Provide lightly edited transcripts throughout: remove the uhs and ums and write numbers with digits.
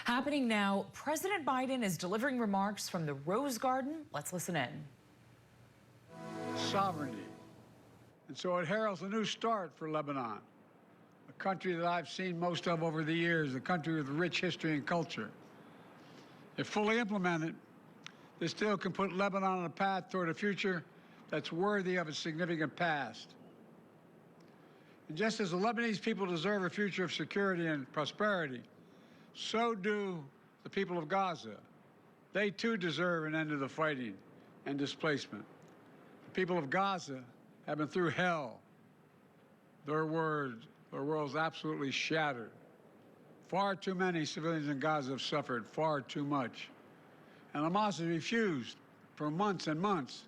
Happening now, President Biden is delivering remarks from the Rose Garden. Let's listen in. Sovereignty. And so it heralds a new start for Lebanon, a country that I've seen most of over the years, a country with rich history and culture. If fully implemented, this deal can put Lebanon on a path toward a future that's worthy of its significant past. And just as the Lebanese people deserve a future of security and prosperity, so do the people of Gaza. They too deserve an end to the fighting and displacement. The people of Gaza have been through hell. Their world's absolutely shattered. Far too many civilians in Gaza have suffered, far too much. And Hamas has refused for months and months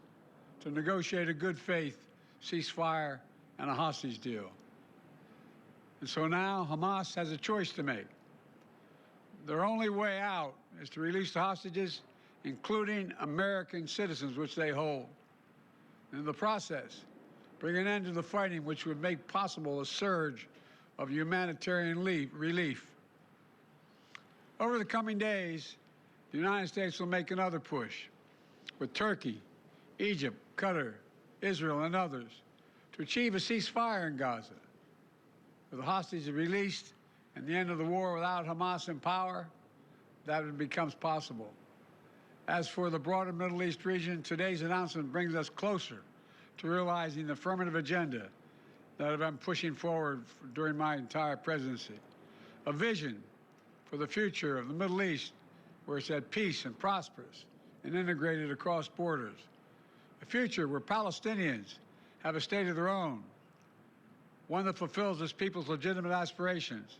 to negotiate a good faith ceasefire and a hostage deal. And so now Hamas has a choice to make. Their only way out is to release the hostages, including American citizens, which they hold. In the process, bring an end to the fighting, which would make possible a surge of humanitarian relief. Over the coming days, the United States will make another push with Turkey, Egypt, Qatar, Israel, and others to achieve a ceasefire in Gaza. With the hostages released and the end of the war without Hamas in power, that becomes possible. As for the broader Middle East region, today's announcement brings us closer to realizing the affirmative agenda that I've been pushing forward during my entire presidency. A vision for the future of the Middle East where it's at peace and prosperous and integrated across borders. A future where Palestinians have a state of their own, one that fulfills its people's legitimate aspirations,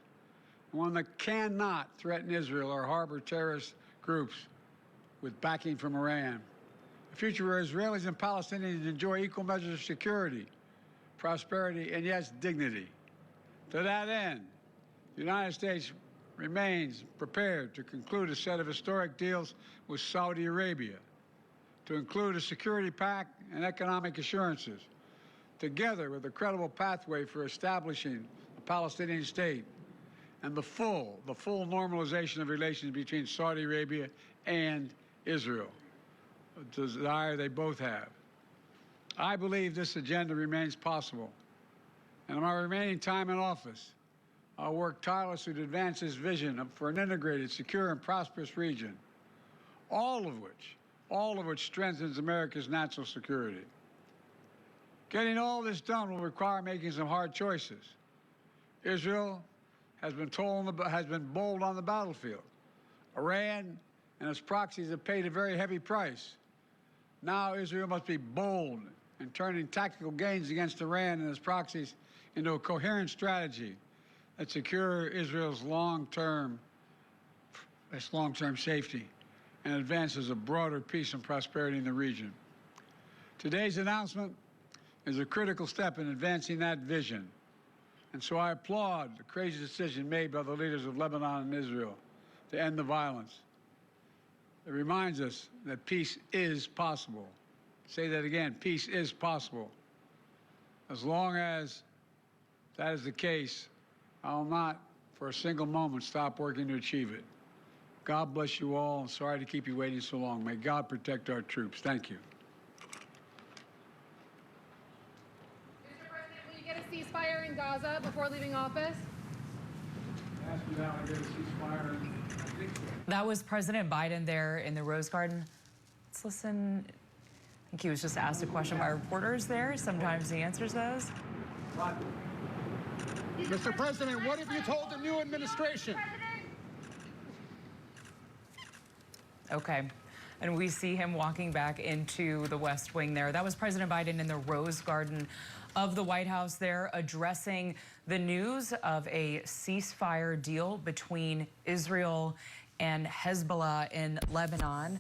one that cannot threaten Israel or harbor terrorist groups with backing from Iran. A future where Israelis and Palestinians enjoy equal measures of security, prosperity, and yes, dignity. To that end, the United States remains prepared to conclude a set of historic deals with Saudi Arabia, to include a security pact and economic assurances, together with a credible pathway for establishing a Palestinian state and the full normalization of relations between Saudi Arabia and Israel, a desire they both have. I believe this agenda remains possible, and in my remaining time in office, I'll work tirelessly to advance this vision for an integrated, secure, and prosperous region, all of which strengthens America's national security. Getting all this done will require making some hard choices. Israel has been bold on the battlefield. Iran and its proxies have paid a very heavy price. Now Israel must be bold in turning tactical gains against Iran and its proxies into a coherent strategy that secures Israel's long-term safety and advances a broader peace and prosperity in the region. Today's announcement is a critical step in advancing that vision. And so I applaud the crazy decision made by the leaders of Lebanon and Israel to end the violence. It reminds us that peace is possible. Say that again, peace is possible. As long as that is the case, I will not for a single moment stop working to achieve it. God bless you all. I'm sorry to keep you waiting so long. May God protect our troops. Thank you. Will you get a ceasefire in Gaza before leaving office? That was President Biden there in the Rose Garden. Let's listen. I think he was just asked a question by reporters there. Sometimes he answers those. Mr. President, what have you told the new administration? Okay. And we see him walking back into the West Wing there. That was President Biden in the Rose Garden of the White House there, addressing the news of a ceasefire deal between Israel and Hezbollah in Lebanon.